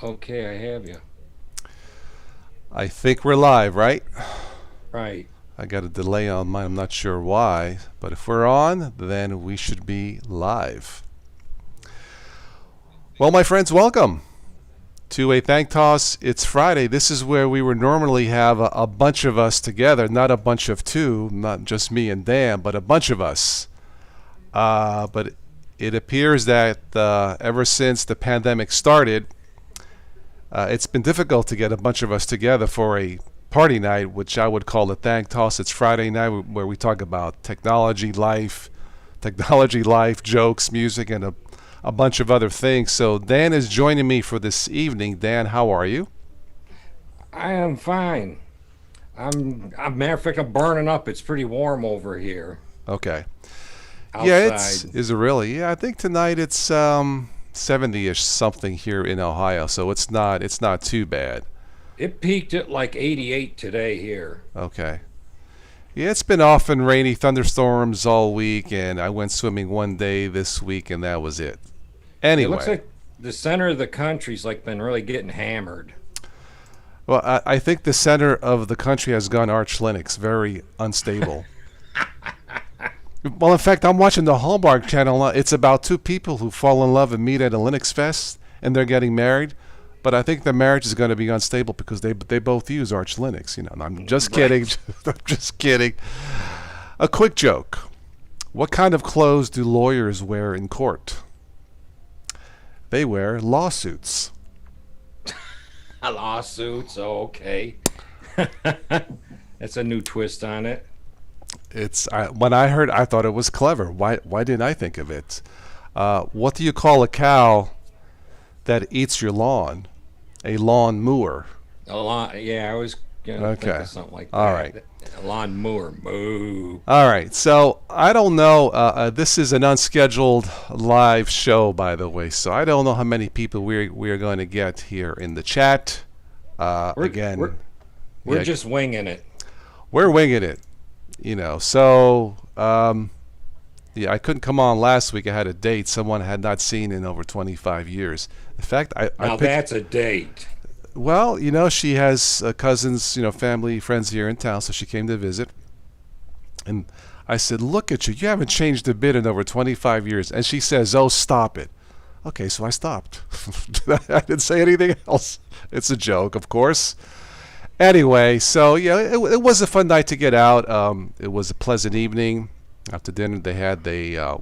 Okay, I have you. I think we're live, right? Right. I got a delay on mine. I'm not sure why, but if we're on, then we should be live. Well, my friends, welcome to a Thank Toss. It's Friday. This is where we would normally have a bunch of us together, not a bunch of two, not just me and Dan, but a bunch of us. But it appears that ever since the pandemic started, it's been difficult to get a bunch of us together for a party night, which I would call a Thank Toss. It's Friday night where we talk about technology, life, jokes, music, and a bunch of other things. So Dan is joining me for this evening. Dan, how are you? I am fine. Matter of fact, I'm burning up. It's pretty warm over here Okay. Yeah, outside. is it really? Yeah, I think tonight it's 70ish something here in Ohio, so it's not too bad. It peaked at like 88 today here. Okay. Yeah, it's been often rainy thunderstorms all week, and I went swimming one day this week, and that was it. It looks Anyway, like the center of the country's like been really getting hammered. well, I think the center of the country has gone arch Linux, very unstable. Well, in fact, I'm watching the Hallmark Channel. It's about two people who fall in love and meet at a Linux fest, and they're getting married. But I think the marriage is going to be unstable because they both use Arch Linux. And I'm just kidding. Right. I'm just kidding. A quick joke. What kind of clothes do lawyers wear in court? They wear lawsuits. Lawsuits. Oh, okay. That's a new twist on it. When I heard, I thought it was clever. Why didn't I think of it? What do you call a cow that eats your lawn? A lawn mower. A lawn. Yeah, I was gonna think Okay. of something like All right. that. A lawn mower. Moo. All right. So I don't know. This is an unscheduled live show, by the way. So I don't know how many people we are going to get here in the chat. We're we're Again, we're yeah, just winging it. we're winging it. So yeah, I couldn't come on last week. I had a date someone had not seen in over 25 years. In fact, I Now picked. that's a date. Well, she has cousins, family, friends here in town, so she came to visit. And I said, "Look at you. You haven't changed a bit in over 25 years." And she says, "Oh, stop it." Okay, so I stopped. I didn't say anything else. It's a joke, of course. Anyway, so yeah, it was a fun night to get out. It was a pleasant evening. After dinner, they had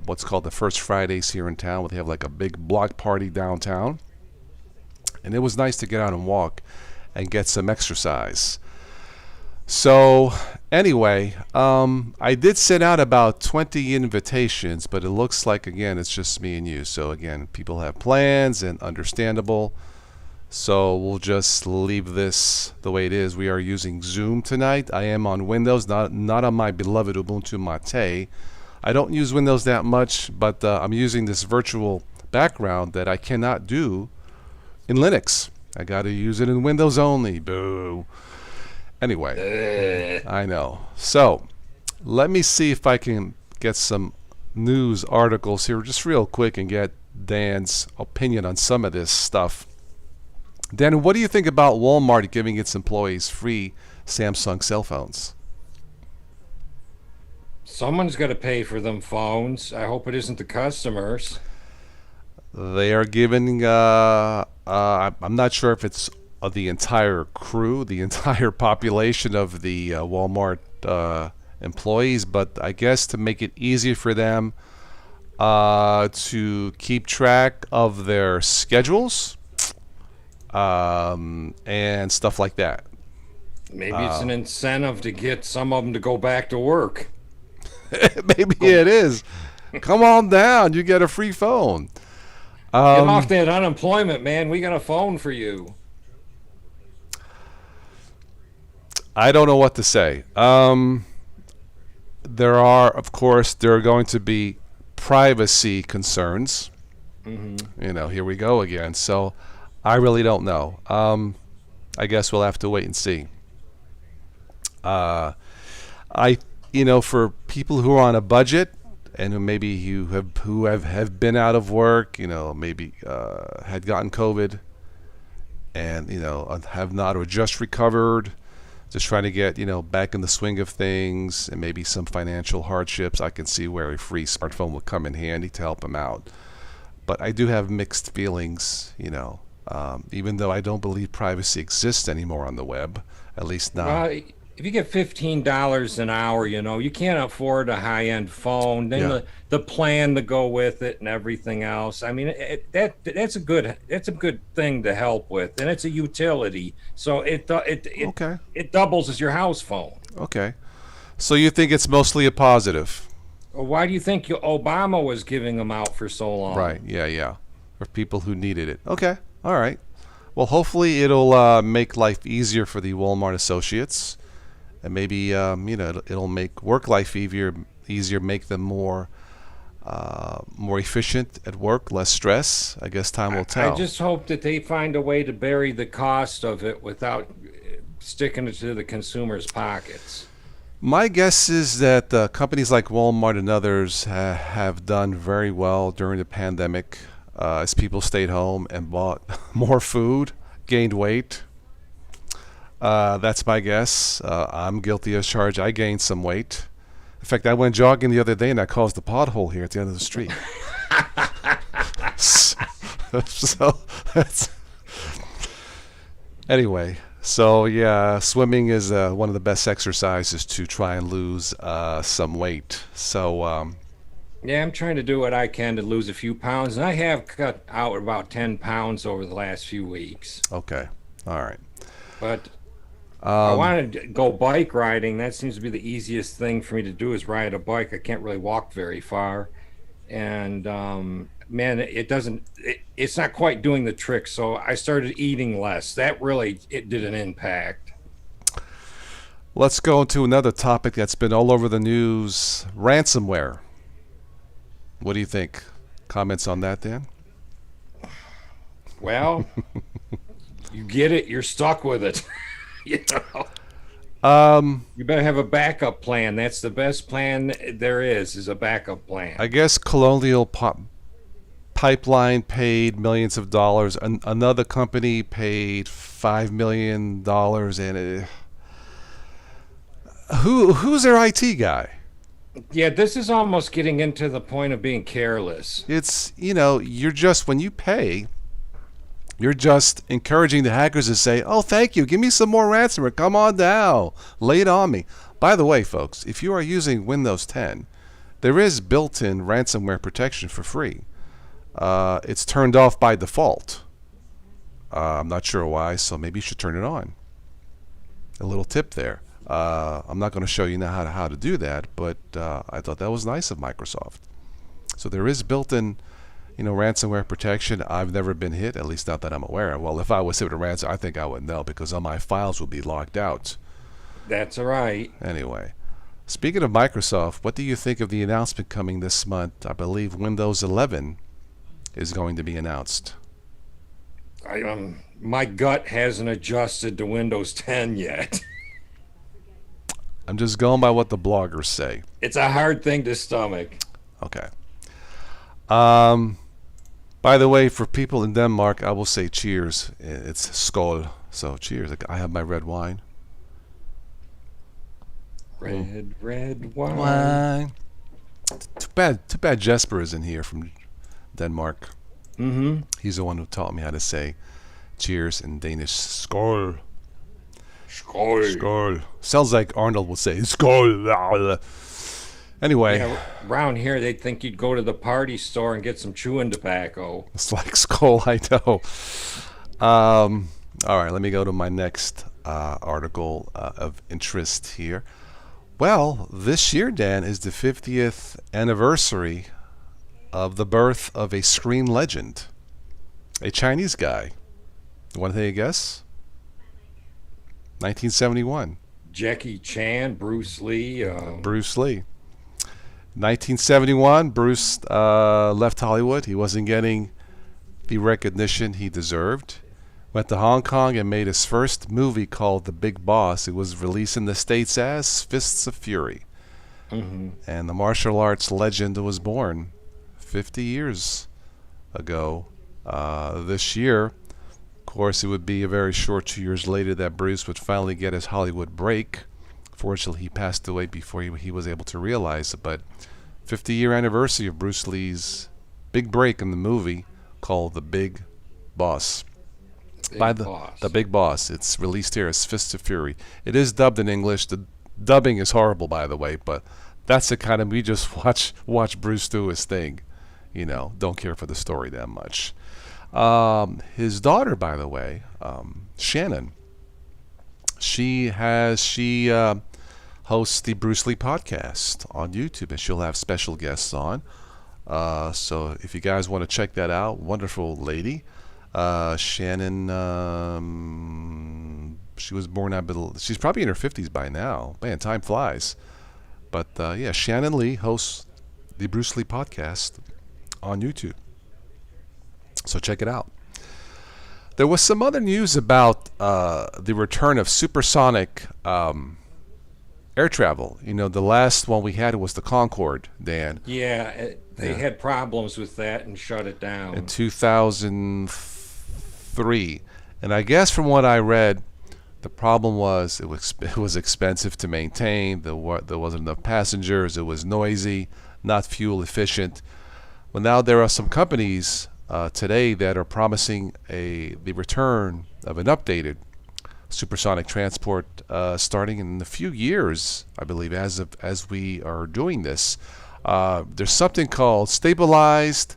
what's called the First Fridays here in town, where they have like a big block party downtown. And it was nice to get out and walk and get some exercise. So anyway, I did send out about 20 invitations, but it looks like again it's just me and you. So again, people have plans and understandable. So we'll just leave this the way it is. We are using Zoom tonight. I am on Windows, not on my beloved Ubuntu Mate. I don't use Windows that much, but I'm using this virtual background that I cannot do in Linux. I got to use it in Windows only. Boo. Anyway, Ugh. I know. So let me see if I can get some news articles here just real quick and get Dan's opinion on some of this stuff. Dan, what do you think about Walmart giving its employees free Samsung cell phones? Someone's got to pay for them phones. I hope it isn't the customers. They are giving, I'm not sure if it's the entire crew, the entire population of the Walmart employees, but I guess to make it easier for them to keep track of their schedules and stuff like that. Maybe it's an incentive to get some of them to go back to work. Maybe Go it is. Come on down, you get a free phone. get off Um, that unemployment, man. We got a phone for you. I don't know what to say. There are going to be privacy concerns. Hmm. Here we go again. So I really don't know. I guess we'll have to wait and see. Uh, I, for people who are on a budget and who have been out of work, maybe had gotten COVID, and have not or just recovered, just trying to get back in the swing of things, and maybe some financial hardships, I can see where a free smartphone would come in handy to help them out. But I do have mixed feelings, even though I don't believe privacy exists anymore on the web, at least not. Well, if you get $15 an hour, you can't afford a high-end phone. Then Yeah. the plan to go with it and everything else. I mean, that's a good thing to help with, and it's a utility. So Okay. it doubles as your house phone. Okay. So you think it's mostly a positive? Well, why do you think Obama was giving them out for so long? Right. Yeah. Yeah. For people who needed it. Okay. All right. Well, hopefully it'll make life easier for the Walmart associates, and maybe it'll make work life easier, make them more efficient at work, less stress. I guess time will I tell. just hope that they find a way to bury the cost of it without sticking it to the consumer's pockets. My guess is that companies like Walmart and others have done very well during the pandemic, as people stayed home and bought more food, gained weight. That's my guess. I'm guilty as charged. I gained some weight. In fact, I went jogging the other day and I caused a pothole here at the end of the street. So that's anyway. So yeah, swimming is one of the best exercises to try and lose some weight. So Yeah, I'm trying to do what I can to lose a few pounds, and I have cut out about 10 pounds over the last few weeks. okay, all right. But I wanted to go bike riding. That seems to be the easiest thing for me to do is ride a bike. I can't really walk very far. And man, it's not quite doing the trick. So I started eating less. That really, it did an impact. Let's go into another topic that's been all over the news: ransomware. What do you think? Comments on that, Dan? Well, you get it, you're stuck with it. You know, you better have a backup plan. That's the best plan there is a backup plan. I guess Colonial Pipeline paid millions of dollars. Another company paid $5 million, and who's their IT guy? Yeah, this is almost getting into the point of being careless. It's you're just when you pay, you're just encouraging the hackers to say, "Oh, thank you, give me some more ransomware. Come on down, lay it on me." By the way, folks, if you are using Windows 10, there is built-in ransomware protection for free. It's turned off by default. I'm not sure why, so maybe you should turn it on. A little tip there. I'm not going to show you now how to do that, but I thought that was nice of Microsoft. So there is built-in, ransomware protection. I've never been hit, at least not that I'm aware of. Well, if I was hit with a ransom, I think I would know because all my files would be locked out. That's right. Anyway, speaking of Microsoft, what do you think of the announcement coming this month? I believe Windows 11 is going to be announced. My gut hasn't adjusted to Windows 10 yet. I'm just going by what the bloggers say. It's a hard thing to stomach. Okay. By the way, for people in Denmark, I will say cheers. It's skål. So cheers. I have my red wine. Red wine. Too bad Jesper isn't here from Denmark. Mm-hmm. He's the one who taught me how to say cheers in Danish. Skål. Skål. Skål. Sounds like Arnold would say skål. Anyway. Yeah, around here, they'd think you'd go to the party store and get some chewing tobacco. It's like skål, I know. All right, let me go to my next article of interest here. Well, this year, Dan, is the 50th anniversary of the birth of a screen legend, a Chinese guy. You want to take a guess? 1971. Jackie Chan, Bruce Lee. Bruce Lee. 1971, Bruce left Hollywood. He wasn't getting the recognition he deserved. Went to Hong Kong and made his first movie called The Big Boss. It was released in the States as Fists of Fury. Mm-hmm. And the martial arts legend was born 50 years ago this year. Of course, it would be a very short 2 years later that Bruce would finally get his Hollywood break. Fortunately, he passed away before he was able to realize it. But 50-year anniversary of Bruce Lee's big break in the movie called The Big Boss. By Big boss. the Big Boss. It's released here as Fists of Fury. It is dubbed in English. The dubbing is horrible, by the way, but that's the kind of we just watch Bruce do his thing. Don't care for the story that much. His daughter, by the way, Shannon, she hosts the Bruce Lee podcast on YouTube, and she'll have special guests on. So if you guys want to check that out, wonderful lady. Shannon, she was born, I believe, she's probably in her 50s by now. Man, time flies. But yeah, Shannon Lee hosts the Bruce Lee podcast on YouTube. So check it out. There was some other news about the return of supersonic air travel. The last one we had was the Concorde, Dan. Yeah, they had problems with that and shut it down. In 2003. And I guess from what I read, the problem was it was expensive to maintain. There wasn't enough passengers. It was noisy, not fuel efficient. Well, now there are some companies today that are promising the return of an updated supersonic transport starting in a few years, I believe, as we are doing this. There's something called stabilized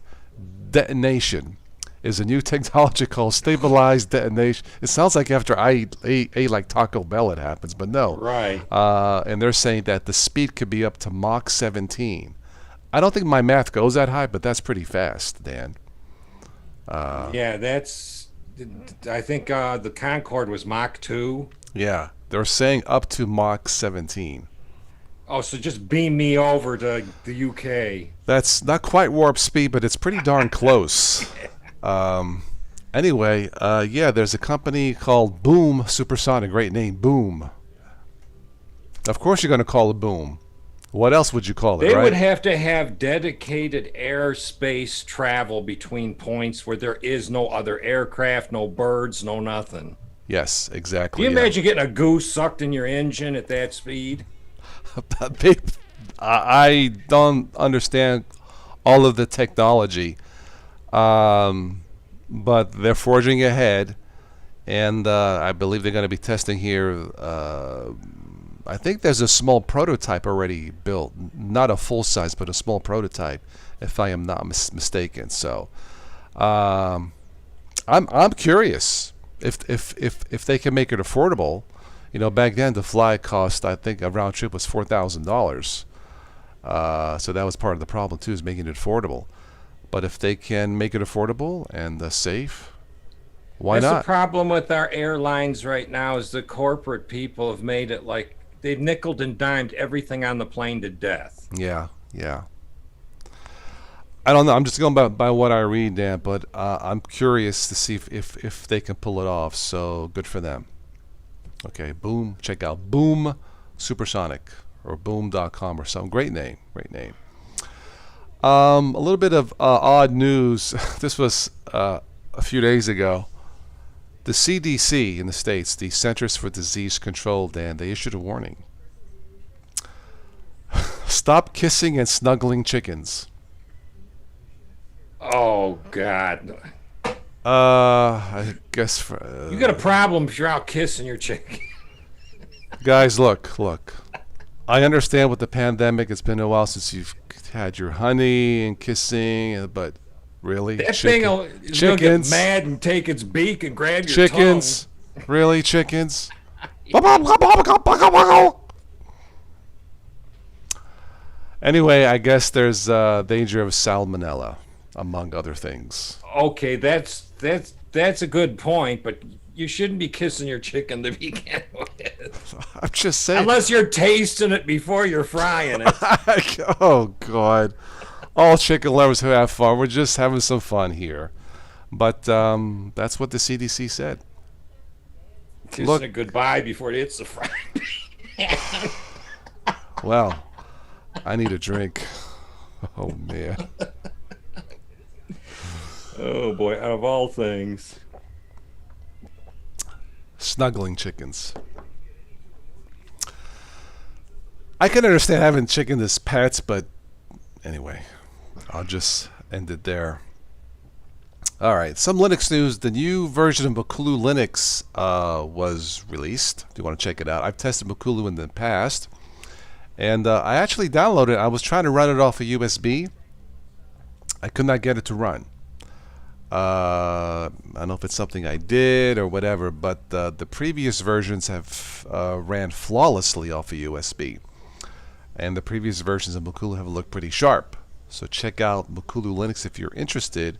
detonation. Is a new technology called stabilized detonation. It sounds like after I ate like Taco Bell it happens, but no. Right. And they're saying that the speed could be up to Mach 17. I don't think my math goes that high, but that's pretty fast, Dan. Yeah, I think the Concorde was Mach 2. Yeah, they're saying up to Mach 17. Oh, so just beam me over to the UK. That's not quite warp speed, but it's pretty darn close. Anyway, yeah, there's a company called Boom Supersonic. Great name, Boom. Of course you're going to call it Boom. What else would you call it, They right? would have to have dedicated airspace travel between points where there is no other aircraft, no birds, no nothing. Yes, exactly. Can you imagine getting a goose sucked in your engine at that speed? I don't understand all of the technology, but they're forging ahead, and I believe they're going to be testing here. I think there's a small prototype already built, not a full size, but a small prototype, if I am not mistaken. So, I'm curious if they can make it affordable. Back then the fly cost, I think a round trip was $4,000. So that was part of the problem too, is making it affordable. But if they can make it affordable and safe, why That's not? the problem with our airlines right now is the corporate people have made it like they've nickeled and dimed everything on the plane to death. Yeah. I don't know. I'm just going by what I read, Dan, but I'm curious to see if they can pull it off. So good for them. Okay, Boom. Check out Boom Supersonic or boom.com or something. Great name. A little bit of odd news. This was a few days ago. The CDC in the States, the Centers for Disease Control, Dan, they issued a warning. Stop kissing and snuggling chickens. Oh God! I guess You got a problem if you're out kissing your chicken. guys, look. I understand with the pandemic, it's been a while since you've had your honey and kissing, but really, That thing is gonna get chickens, mad and take its beak and grab your chickens, really, chickens. Anyway, I guess there's danger of salmonella, among other things. tongue. Okay, that's a good point, but you shouldn't be kissing your chicken to begin with. I'm just saying. Unless you're tasting it before you're frying it. Oh God! All chicken lovers who have fun. We're just having some fun here, but that's what the CDC said. Kissing it goodbye before it hits the frying pan. Well, I need a drink. Oh man. Oh boy, out of all things. Snuggling chickens. I can understand having chicken as pets, but anyway, I'll just end it there. All right, some Linux news. The new version of Makulu Linux was released. Do you want to check it out? I've tested Makulu in the past, and I actually downloaded it. I was trying to run it off a USB. I could not get it to run. I don't know if it's something I did or whatever, but the previous versions have ran flawlessly off a USB. And the previous versions of Makulu have looked pretty sharp. So check out Makulu Linux if you're interested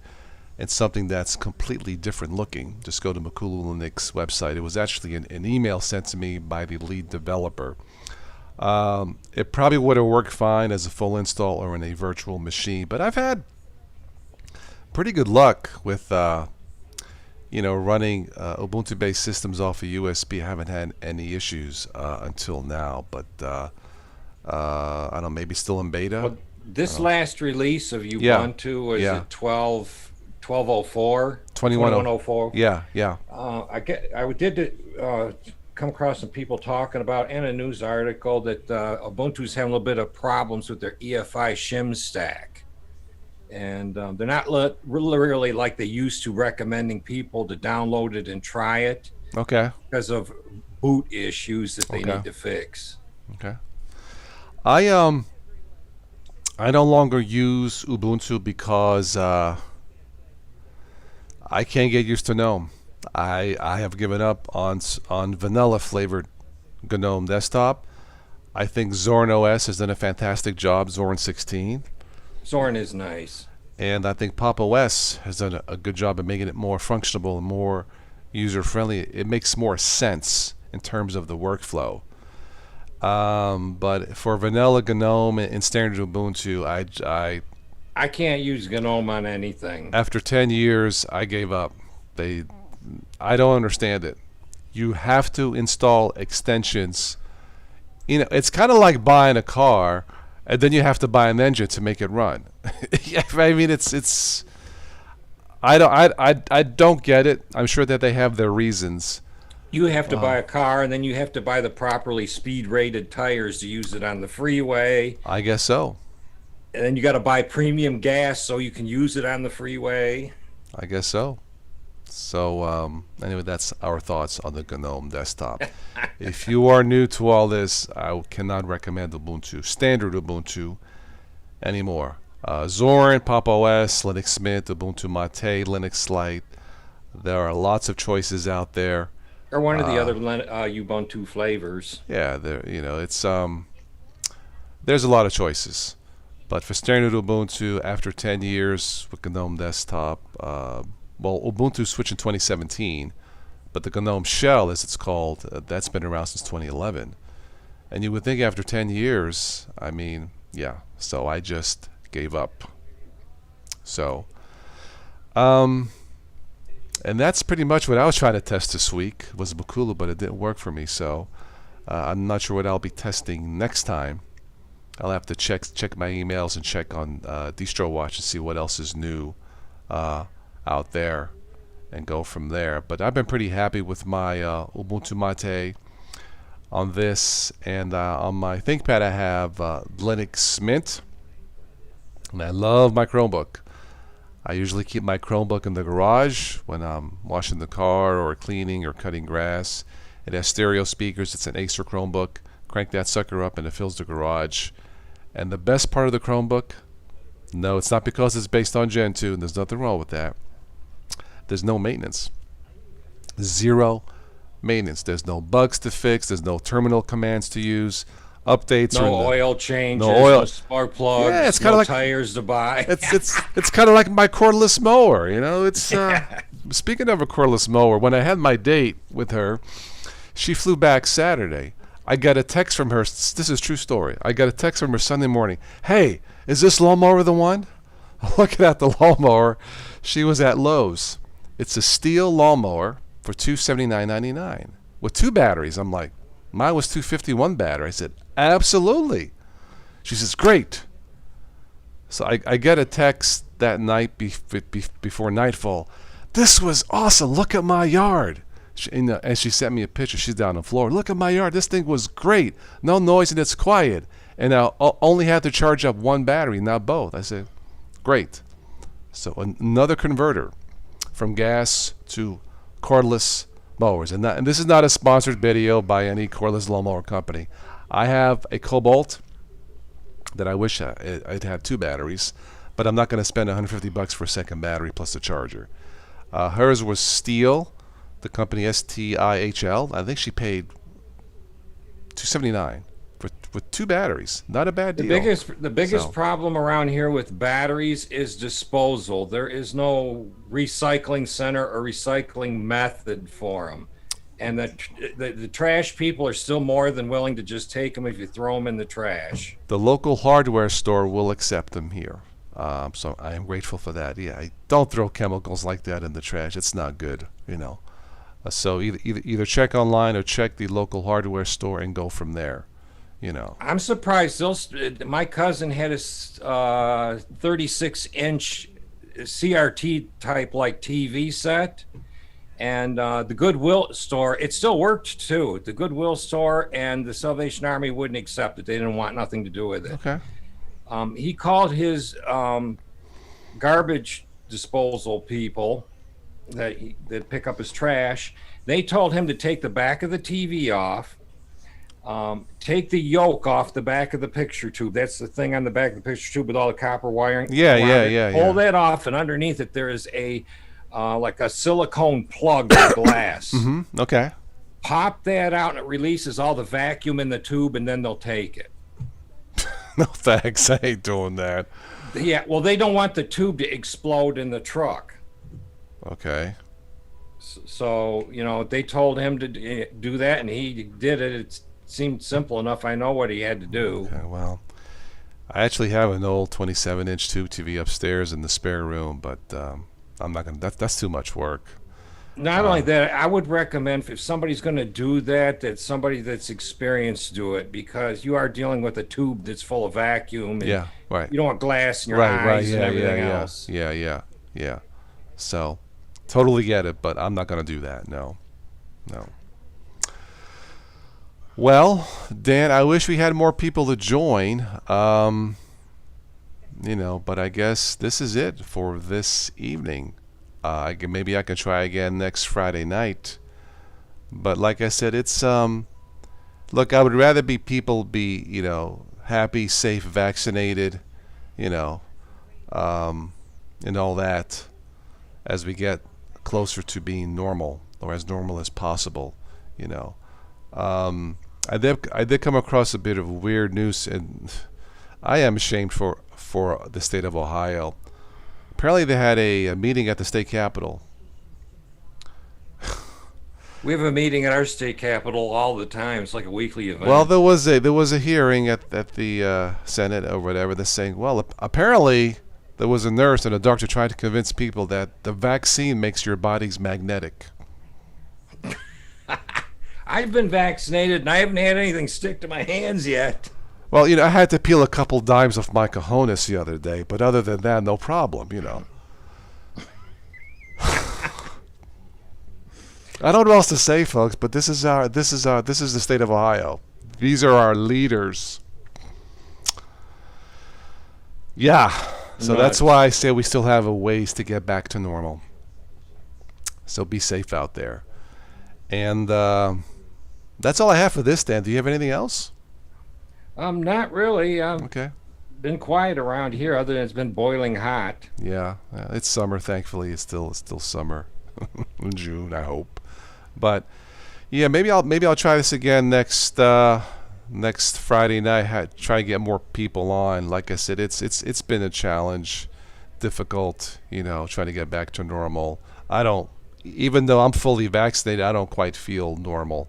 in something that's completely different looking. Just go to Makulu Linux website. It was actually an email sent to me by the lead developer. It probably would have worked fine as a full install or in a virtual machine, but I've had pretty good luck with running Ubuntu-based systems off a USB. I haven't had any issues until now, but I don't know, maybe still in beta. Well, this last release of Ubuntu was it 1204? 2104. Yeah. I did come across some people talking about in a news article that Ubuntu's having a little bit of problems with their EFI shim stack. And they're not really like they used to recommending people to download it and try it. Okay. Because of boot issues that they need to fix. Okay. I no longer use Ubuntu because I can't get used to GNOME. I have given up on vanilla flavored GNOME desktop. I think Zorn OS has done a fantastic job. Zorn 16. Zorn is nice. And I think Pop! OS has done a good job of making it more functional and more user-friendly. It makes more sense in terms of the workflow. But for vanilla GNOME and standard Ubuntu, I can't use GNOME on anything. After 10 years, I gave up. I don't understand it. You have to install extensions. It's kind of like buying a car, and then you have to buy an engine to make it run. I mean, I don't get it. I'm sure that they have their reasons. You have to buy a car, and then you have to buy the properly speed-rated tires to use it on the freeway. I guess so. And then you got to buy premium gas so you can use it on the freeway. I guess so. So anyway, that's our thoughts on the GNOME desktop. If you are new to all this, I cannot recommend Ubuntu, standard Ubuntu, anymore. Zorn, Pop! OS, Linux Mint, Ubuntu Mate, Linux Lite. There are lots of choices out there. Or one of the other Ubuntu flavors. Yeah, it's there's a lot of choices. But for standard Ubuntu, after 10 years with GNOME desktop, Ubuntu switched in 2017, but the GNOME shell, as it's called, that's been around since 2011. And you would think after 10 years, so I just gave up. So, and that's pretty much what I was trying to test this week, was Makulu, but it didn't work for me. So I'm not sure what I'll be testing next time. I'll have to check my emails and check on DistroWatch and see what else is new out there and go from there. But I've been pretty happy with my Ubuntu Mate on this. And on my ThinkPad I have Linux Mint. And I love my Chromebook. I usually keep my Chromebook in the garage when I'm washing the car or cleaning or cutting grass. It has stereo speakers. It's an Acer Chromebook. Crank that sucker up and it fills the garage. And the best part of the Chromebook, no, it's not because it's based on Gen 2, and there's nothing wrong with that. There's no maintenance. Zero maintenance. There's no bugs to fix. There's no terminal commands to use. Updates. No oil changes. No spark plugs. Yeah, it's kind of like tires to buy. It's kind of like my cordless mower. It's speaking of a cordless mower. When I had my date with her, she flew back Saturday. I got a text from her. This is a true story. I got a text from her Sunday morning. Hey, is this lawnmower the one? Looking at the lawnmower, she was at Lowe's. It's a steel lawnmower for $279.99 with 2 batteries. I'm like, mine was 251 battery. I said, absolutely. She says, great. So I get a text that night before nightfall. This was awesome. Look at my yard. And she sent me a picture. She's down on the floor. Look at my yard. This thing was great. No noise and it's quiet. And I only had to charge up one battery, not both. I said, great. So another converter from gas to cordless mowers. And this is not a sponsored video by any cordless lawnmower company. I have a Cobalt that I wish I'd had two batteries, but I'm not going to spend $150 for a second battery plus a charger. Hers was Stihl, the company STIHL. I think she paid $279 with two batteries. Not a bad deal. The biggest problem around here with batteries is disposal. There is no recycling center or recycling method for them. And the trash people are still more than willing to just take them if you throw them in the trash. The local hardware store will accept them here. So I am grateful for that. Yeah, don't throw chemicals like that in the trash. It's not good, you know. So either check online or check the local hardware store and go from there, you know. I'm surprised. My cousin had a 36-inch CRT type like TV set. And the Goodwill store, it still worked too. The Goodwill store and the Salvation Army wouldn't accept it. They didn't want nothing to do with it. Okay. He called his garbage disposal people that pick up his trash. They told him to take the back of the TV off, take the yoke off the back of the picture tube. That's the thing on the back of the picture tube with all the copper wiring. Yeah. Pull that off, and underneath it there is a like a silicone plug with glass. Mm-hmm. Okay. Pop that out and it releases all the vacuum in the tube, and then they'll take it. No thanks, I ain't doing that. Yeah, well, they don't want the tube to explode in the truck. Okay. So, you know, they told him to do that, and he did it. It seemed simple enough. I know what he had to do. Okay, well, I actually have an old 27-inch tube TV upstairs in the spare room, but I'm not gonna. That's too much work. Not only that, I would recommend if somebody's going to do that somebody that's experienced do it, because you are dealing with a tube that's full of vacuum. And yeah, right. You don't want glass in your eyes and everything else. Yeah. So, totally get it, but I'm not going to do that. No. Well, Dan, I wish we had more people to join. You know, but I guess this is it for this evening. Maybe I can try again next Friday night. But like I said, it's look, I would rather people be, you know, happy, safe, vaccinated, you know, and all that as we get closer to being normal, or as normal as possible, you know. I did come across a bit of weird news, and I am ashamed for the state of Ohio. Apparently they had a meeting at the state capitol. We have a meeting at our state capitol all the time. It's like a weekly event. Well, there was a hearing at the Senate or whatever. They're saying, well, apparently there was a nurse and a doctor trying to convince people that the vaccine makes your bodies magnetic. I've been vaccinated and I haven't had anything stick to my hands yet. Well, you know, I had to peel a couple dimes off my cojones the other day, but other than that, no problem, you know. I don't know what else to say, folks, but this is the state of Ohio. These are our leaders. Yeah. So that's why I say we still have a ways to get back to normal. So be safe out there. And that's all I have for this, Dan. Do you have anything else? Not really. Okay. Been quiet around here, other than it's been boiling hot. Yeah, it's summer. Thankfully, it's still summer in June. I hope. But yeah, maybe I'll try this again next Friday night. Try to get more people on. Like I said, it's been a challenge, difficult. You know, trying to get back to normal. Even though I'm fully vaccinated, I don't quite feel normal.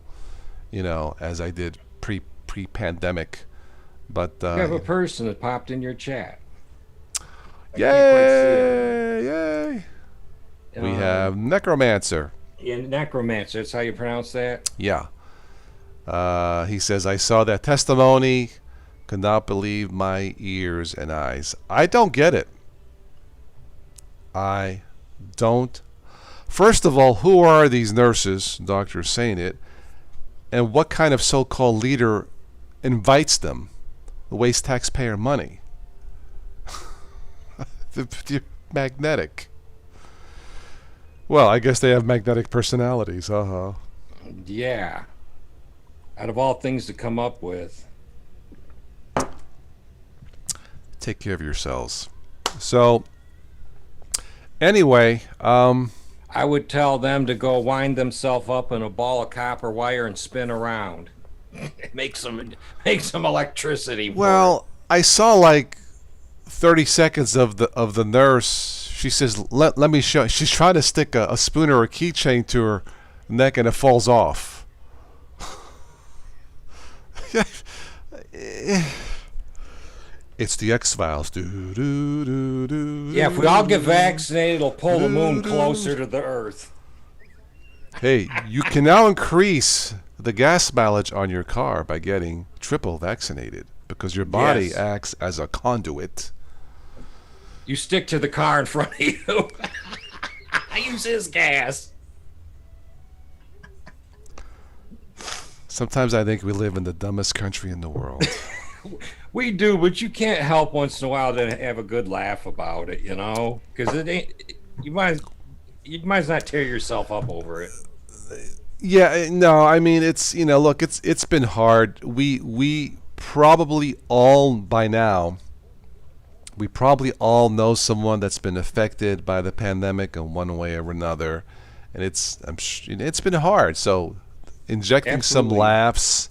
You know, as I did pre-pandemic. But you have a person that popped in your chat. Yay! We have Necromancer. Yeah, Necromancer. That's how you pronounce that? Yeah. He says, I saw that testimony. Could not believe my ears and eyes. I don't get it. I don't First of all, who are these nurses, doctors saying it, and what kind of so-called leader invites them to waste taxpayer money? They're magnetic. Well, I guess they have magnetic personalities. Uh-huh. Yeah, out of all things to come up with. Take care of yourselves. So, anyway, I would tell them to go wind themselves up in a ball of copper wire and spin around. Make some electricity for it. well, I saw like 30 seconds of the nurse. She says, let me show. She's trying to stick a spoon or a keychain to her neck and it falls off. It's the X Files. Do do do do Yeah, if we all get do vaccinated, it'll pull the moon do closer do. to the Earth. Hey, you can now increase the gas mileage on your car by getting triple vaccinated because your body Yes. acts as a conduit. You stick to the car in front of you. I use his gas. Sometimes I think we live in the dumbest country in the world. We do, but you can't help once in a while to have a good laugh about it, because it ain't. You might as not tear yourself up over it. Yeah, no, I mean it's look, it's been hard. We probably all by now we probably all know someone that's been affected by the pandemic in one way or another, and it's been hard. So injecting some Absolutely. laughs,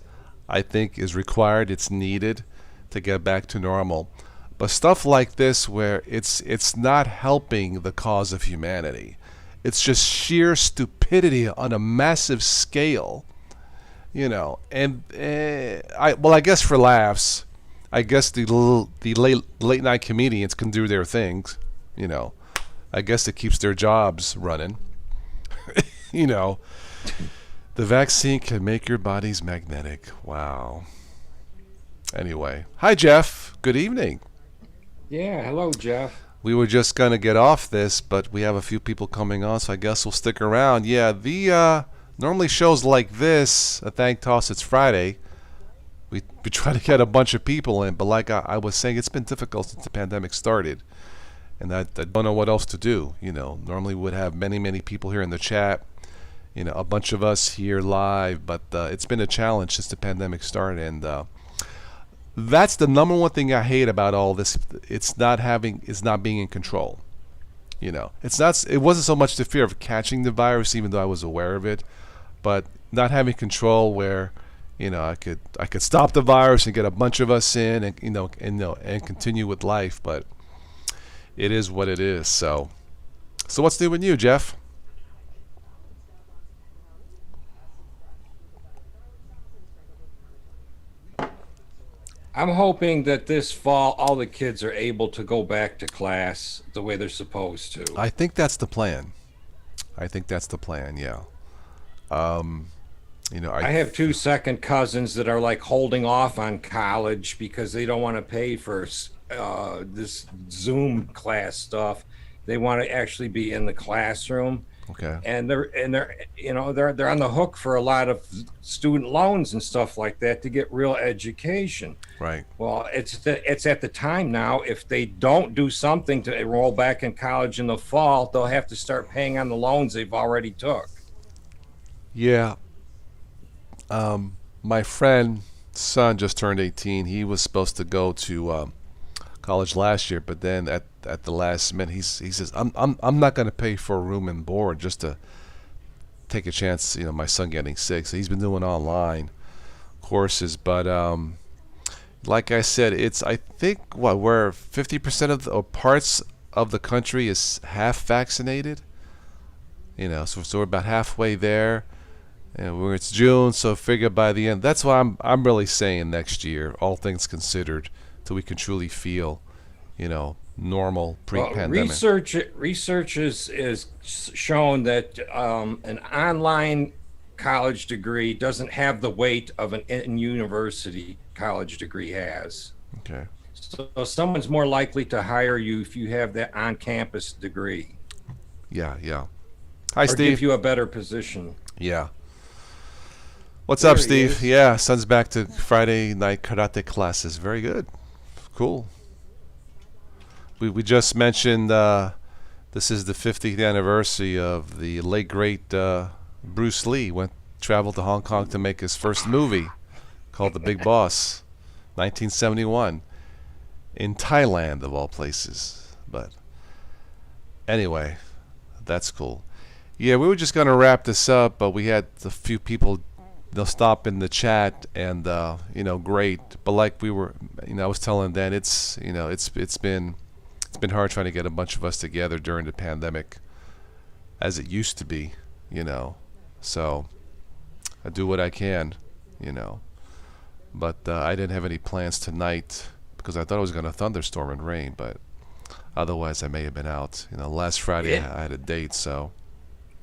I think, is required. It's needed to get back to normal. But stuff like this, where it's not helping the cause of humanity, it's just sheer stupidity on a massive scale, And I guess for laughs, I guess the late night comedians can do their things, you know. I guess it keeps their jobs running, you know. The vaccine can make your bodies magnetic. Wow. Anyway, hi Jeff. Good evening. Yeah. Hello, Jeff. We were just gonna get off this, but we have a few people coming on, so I guess we'll stick around. Yeah, the normally shows like this, a thank toss. It's Friday. We try to get a bunch of people in, but like I was saying, it's been difficult since the pandemic started, and I don't know what else to do. Normally we would have many people here in the chat. A bunch of us here live, but it's been a challenge since the pandemic started, and that's the number one thing I hate about all this. It's not being in control. It's not. It wasn't so much the fear of catching the virus, even though I was aware of it, but not having control where, I could stop the virus and get a bunch of us in, and continue with life. But it is what it is. So what's new with you, Jeff? I'm hoping that this fall all the kids are able to go back to class the way they're supposed to. I think that's the plan. I think that's the plan. Yeah. Um, I have two second cousins that are like holding off on college because they don't want to pay for this Zoom class stuff. They want to actually be in the classroom, okay. and they're on the hook for a lot of student loans and stuff like that to get real education. Right. Well, it's at the time now. If they don't do something to enroll back in college in the fall, they'll have to start paying on the loans they've already took. Yeah. My friend's son just turned 18. He was supposed to go to college last year, but then at the last minute, he says, I'm not going to pay for a room and board just to take a chance. My son getting sick. So he's been doing online courses, but like I said, I think where 50% of the or parts of the country is half vaccinated. So we're about halfway there. And it's June, so figure by the end. That's why I'm really saying next year, all things considered, till we can truly feel, normal Well, pre-pandemic. research is shown that an online college degree doesn't have the weight of an in-university college degree has. Okay. So someone's more likely to hire you if you have that on-campus degree. Yeah, yeah. Hi, or give Steve. you a better position. Yeah. What's up, There he Steve? is. Yeah, son's back to Friday night karate classes. Very good. Cool. We just mentioned this is the 50th anniversary of the late great Bruce Lee. Traveled to Hong Kong to make his first movie called The Big Boss, 1971, in Thailand of all places. But anyway, that's cool. Yeah, we were just gonna wrap this up, but we had a few people they'll stop in the chat and great. But like we were, I was telling Dan, it's been hard trying to get a bunch of us together during the pandemic, as it used to be, you know. So I do what I can, you know. But I didn't have any plans tonight because I thought it was gonna thunderstorm and rain, but otherwise I may have been out. Last Friday It I had a date, so.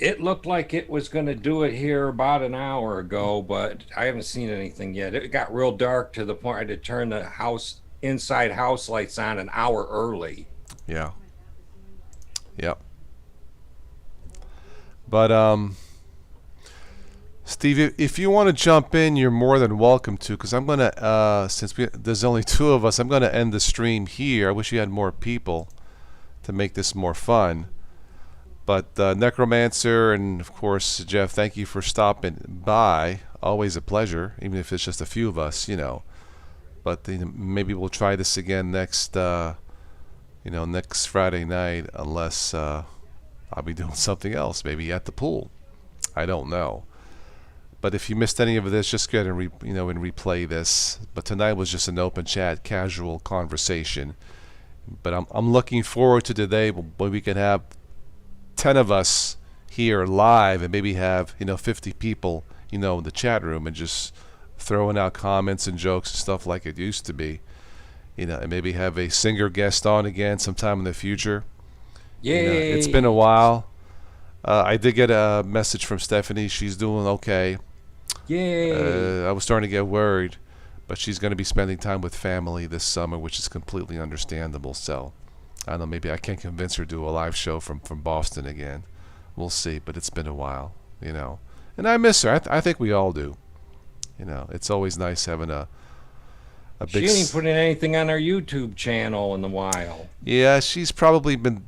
it looked like it was going to do it here about an hour ago, but I haven't seen anything yet. It got real dark to the point I had to turn the inside house lights on an hour early. Yeah. Yep. But Steve, if you want to jump in, you're more than welcome to. Because I'm gonna, since there's only two of us, I'm gonna end the stream here. I wish you had more people to make this more fun. But Necromancer and of course Jeff, thank you for stopping by. Always a pleasure, even if it's just a few of us. But maybe we'll try this again next Friday night, unless I'll be doing something else, maybe at the pool. I don't know. But if you missed any of this, just go ahead and replay this. But tonight was just an open chat, casual conversation. But I'm looking forward to the day when we can have 10 of us here live and maybe have 50 people in the chat room and just throwing out comments and jokes and stuff like it used to be. And maybe have a singer guest on again sometime in the future. It's been a Yay! while. I did get a message from Stephanie. She's doing okay. Yay! I was starting to get worried, but she's going to be spending time with family this summer, which is completely understandable. So, I don't know, maybe I can convince her to do a live show from Boston again. We'll see, but it's been a while. And I miss her. I think we all do. It's always nice having a big. She ain't putting anything on our YouTube channel in a while. Yeah, she's probably been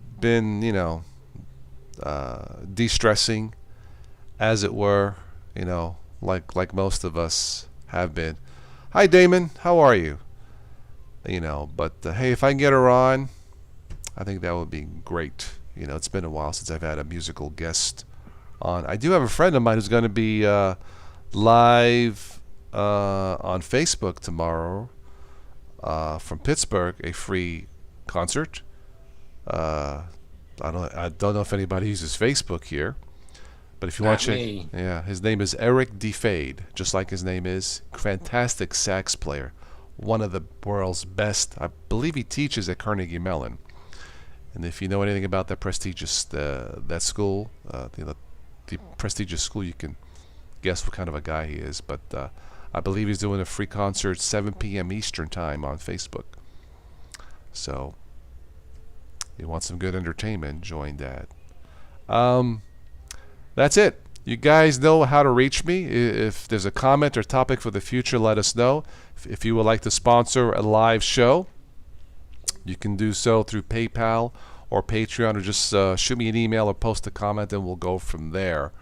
de-stressing, as it were. Like most of us have been. Hi, Damon. How are you? But hey, if I can get her on, I think that would be great. It's been a while since I've had a musical guest on. I do have a friend of mine who's going to be live on Facebook tomorrow from Pittsburgh, a free concert. I don't know if anybody uses Facebook here, but if you want Not to check, me. yeah, his name is Eric DeFade, just like his name is. Fantastic sax player, one of the world's best. I believe he teaches at Carnegie Mellon. And if you know anything about that prestigious that school, the prestigious school, you can guess what kind of a guy he is. But I believe he's doing a free concert 7 p.m. Eastern time on Facebook. So, you want some good entertainment, join that. That's it. You guys know how to reach me. If there's a comment or topic for the future, let us know. If you would like to sponsor a live show, you can do so through PayPal or Patreon, or just shoot me an email or post a comment, and we'll go from there.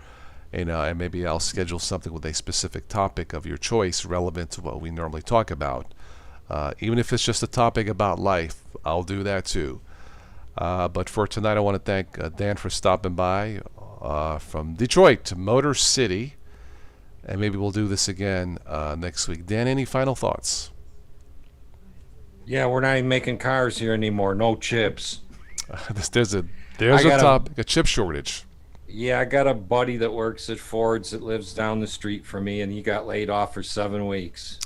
And maybe I'll schedule something with a specific topic of your choice relevant to what we normally talk about. Even if it's just a topic about life, I'll do that too. But for tonight, I want to thank Dan for stopping by from Detroit to Motor City. And maybe we'll do this again next week. Dan, any final thoughts? Yeah, we're not even making cars here anymore. No chips. there's a I got topic, a chip shortage. Yeah, I got a buddy that works at Ford's that lives down the street from me, and he got laid off for 7 weeks.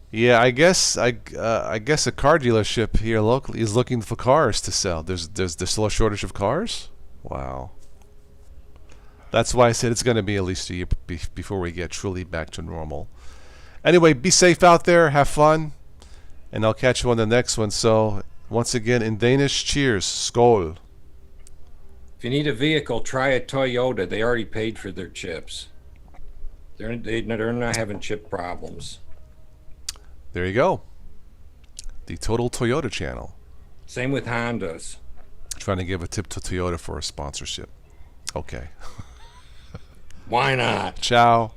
Yeah, I guess a car dealership here locally is looking for cars to sell. There's still a shortage of cars? Wow. That's why I said it's going to be at least a year before we get truly back to normal. Anyway, be safe out there, have fun, and I'll catch you on the next one. So, once again, in Danish, cheers, skål. If you need a vehicle, try a Toyota. They already paid for their chips. They're not having chip problems. There you go. The Total Toyota channel. Same with Hondas. Trying to give a tip to Toyota for a sponsorship. Okay. Why not? Ciao.